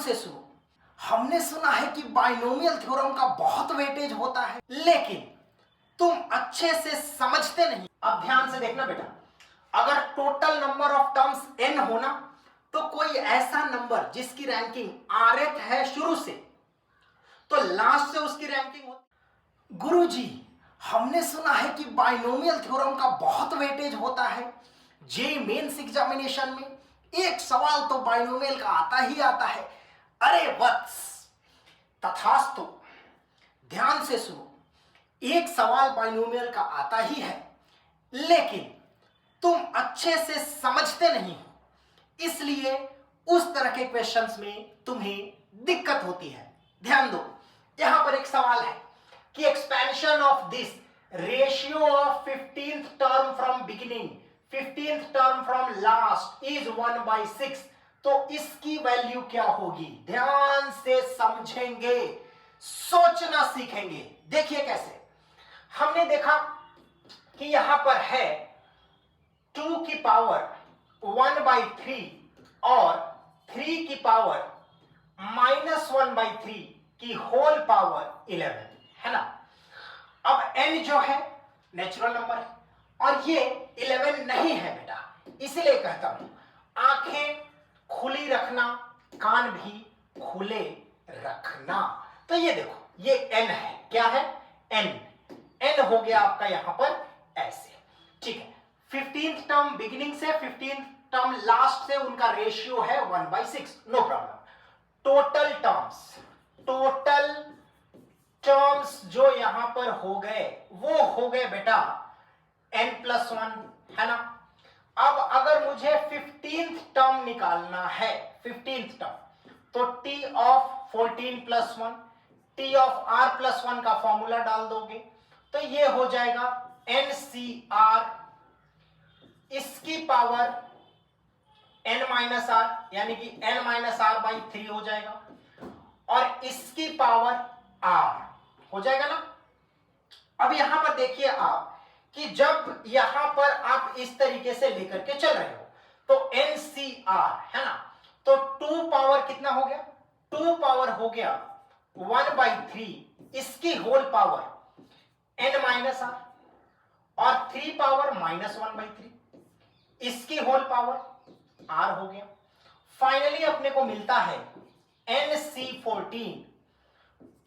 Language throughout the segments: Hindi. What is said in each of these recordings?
से सुनो। हमने सुना है कि बाइनोमियल थ्योरम का बहुत वेटेज होता है, लेकिन तुम अच्छे से समझते नहीं। अब ध्यान से देखना बेटा, अगर total number of terms n होना तो कोई ऐसा नंबर जिसकी रैंकिंग rth है शुरू से, तो लास्ट से उसकी रैंकिंग होती। गुरुजी, हमने सुना है कि बाइनोमियल थ्योरम का बहुत वेटेज होता है। जेईई मेंस एग्जामिनेशन में एक सवाल तो बाइनोमियल का आता ही आता है। अरे वत्स, तथास्तु, ध्यान से सुनो। एक सवाल बाइनोमियल का आता ही है, लेकिन तुम अच्छे से समझते नहीं हो, इसलिए उस तरह के क्वेश्चंस में तुम्हें दिक्कत होती है। ध्यान दो, यहां पर एक सवाल है कि expansion of this ratio of 15th term from beginning 15th term from last is 1/6, तो इसकी वैल्यू क्या होगी। ध्यान से समझेंगे, सोचना सीखेंगे। देखिए कैसे। हमने देखा कि यहां पर है 2 की पावर 1/3 और 3 की पावर -1/3 की होल पावर 11 है ना। अब n जो है नेचुरल नंबर है और ये 11 नहीं है बेटा, इसीलिए कहता हूं आंखें खुली रखना, कान भी खुले रखना। तो ये देखो, ये n है। क्या है? n हो गया आपका यहां पर ऐसे, ठीक है। 15th टर्म बिगिनिंग से 15th टर्म लास्ट से उनका रेशियो है 1/6, नो प्रॉब्लम। टोटल टर्म्स जो यहां पर हो गए वो हो गए बेटा n+1, है ना। अब अगर मुझे 15th टर्म निकालना है, 15th टर्म, तो t of 14 + 1, t of r+1 का फॉर्मूला डाल दोगे तो ये हो जाएगा NCR, इसकी पावर n-r, यानी कि n-r/3 हो जाएगा, और इसकी पावर r हो जाएगा ना। अब यहां पर देखिए आप कि जब यहां पर आप इस तरीके से लेकर के चल रहे हो तो NCR है ना, तो 2 पावर कितना हो गया? 2 पावर हो गया 1/3, इसकी होल पावर n-r, और 3 पावर -1/3, इसकी होल पावर r हो गया। फाइनली अपने को मिलता है NC14,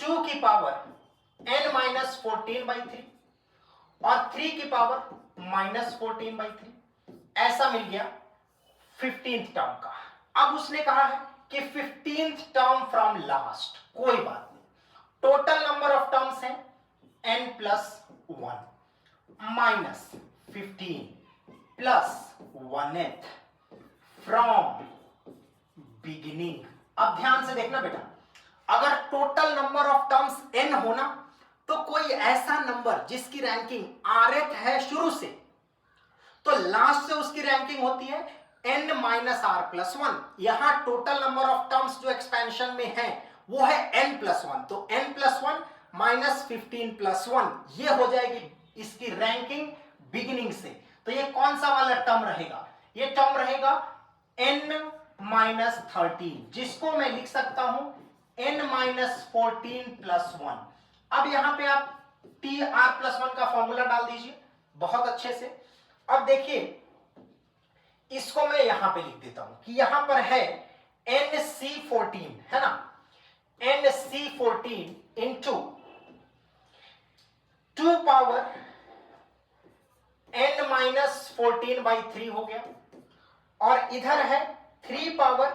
2 की पावर n-14/3 और 3 की पावर -14/3, ऐसा मिल गया 15th टर्म का। अब उसने कहा है कि 15th टर्म फ्रॉम लास्ट, कोई बात नहीं, टोटल नंबर ऑफ टर्म्स है n+1 -15 + 1th फ्रॉम बिगिनिंग। अब ध्यान से देखना बेटा, अगर total number of terms n होना तो कोई ऐसा नंबर जिसकी रैंकिंग rth है शुरू से, तो लास्ट से उसकी रैंकिंग होती है n-r+1। यहां टोटल नंबर ऑफ टर्म्स जो एक्सपेंशन में है वो है n+1, तो n+1 -15 + 1, ये हो जाएगी इसकी रैंकिंग बिगिनिंग से। तो ये कौन सा वाला टर्म रहेगा? ये टर्म रहेगा n-13, जिसको मैं लिख सकता हूं n-14 + 1। अब यहां पे आप tr+1 का फॉर्मूला डाल दीजिए बहुत अच्छे से। अब देखिए, इसको मैं यहां पे लिख देता हूं कि यहां पर है NC14, है ना, NC14 इंटू 2 पावर n-14/3 हो गया, और इधर है 3 पावर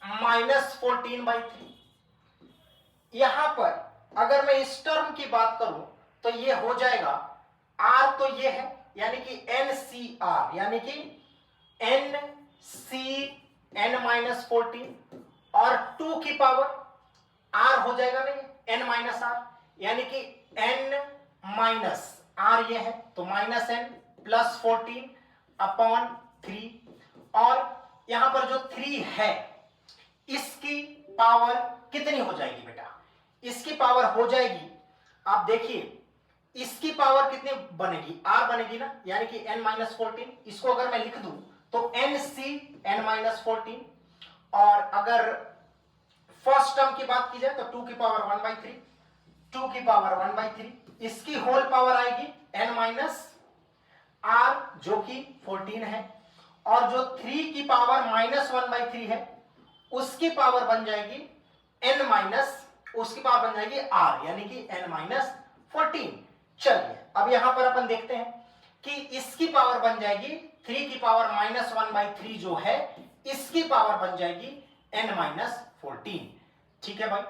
-14/3। यहां पर अगर मैं इस टर्म की बात करूं तो ये हो जाएगा r, तो ये है यानी कि NCR, यानी कि n-14 और 2 की पावर r हो जाएगा नहीं n-r, यानी कि n-r ये है, तो -n + 14/3, और यहां पर जो 3 है इसकी पावर कितनी हो जाएगी बेटा? इसकी पावर हो जाएगी, आप देखिए इसकी पावर कितनी बनेगी? r बनेगी ना, यानी कि n-14। इसको अगर मैं लिख दूं तो NC n-14 और अगर फर्स्ट टर्म की बात की जाए तो 2 की पावर 1/3, 2 की पावर 1/3, इसकी होल पावर आएगी n माइनस r जो कि 14 है, और जो 3 की पावर -1/3 है उसकी पावर बन जाएगी n माइनस, उसकी पावर बन जाएगी r, यानी कि n माइनस 14। चलिए अब यहां पर अपन देखते हैं कि इसकी पावर बन जाएगी 3 की पावर -1/3 जो है, इसकी पावर बन जाएगी n माइनस 14। ठीक है भाई।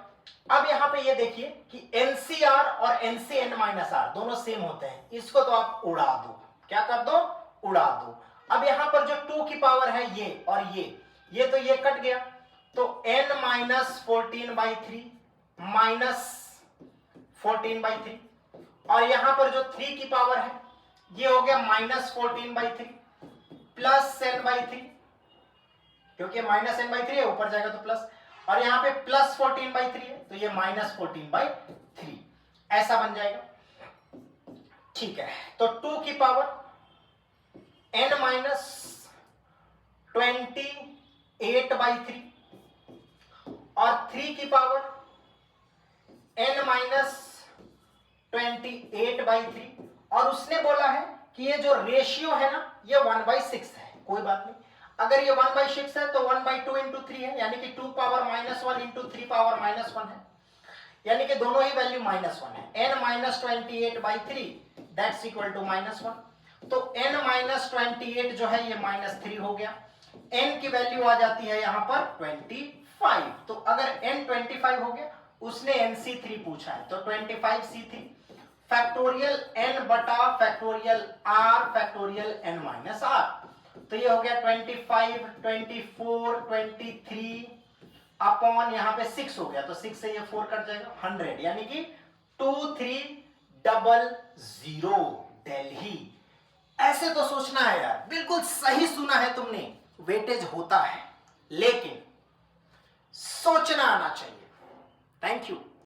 अब यहां पे ये देखिए कि NCR और NCn-r दोनों सेम होते हैं, इसको तो आप उड़ा दो, क्या कर दो, उड़ा दो। अब यहां पर जो 2 की पावर है ये और ये तो ये कट गया, तो n माइनस 14/3 माइनस 14/3, और यहां पर जो 3 की पावर है ये हो गया -14/3 प्लस n/3, क्योंकि -n/3 है, ऊपर जाएगा तो प्लस, और यहां पे प्लस 14/3 है तो ये -14/3 ऐसा बन जाएगा। ठीक है, तो 2 की पावर n माइनस 28/3 और 3 की पावर n माइनस 28/3, और उसने बोला है कि ये जो रेशियो है ना ये 1/6 है। कोई बात नहीं, अगर ये 1/6 है तो 1/2 इंटू 3 है, यानी कि 2 पावर -1 इंटू 3 पावर -1 है, यानी कि दोनों ही वैल्यू -1 है। n minus 28/3 that's equal to -1, तो n माइनस 28 जो है ये -3 हो गया। n की वैल्यू आ जाती है यहां पर 25, तो अगर n 25 हो गया, उसने nc3 पूछा है तो 25c3 फैक्टोरियल n बटा factorial r factorial n minus r, तो ये हो गया 25, 24, 23 अपॉन यहां पे 6 हो गया, तो 6 से ये 4 कट जाएगा, 100, यानी कि 2300 दिल्ली। ऐसे तो सोचना है यार, बिल्कुल सही सुना है तुमने, वेटेज होता है लेकिन सोचना आना चाहिए। Thank you.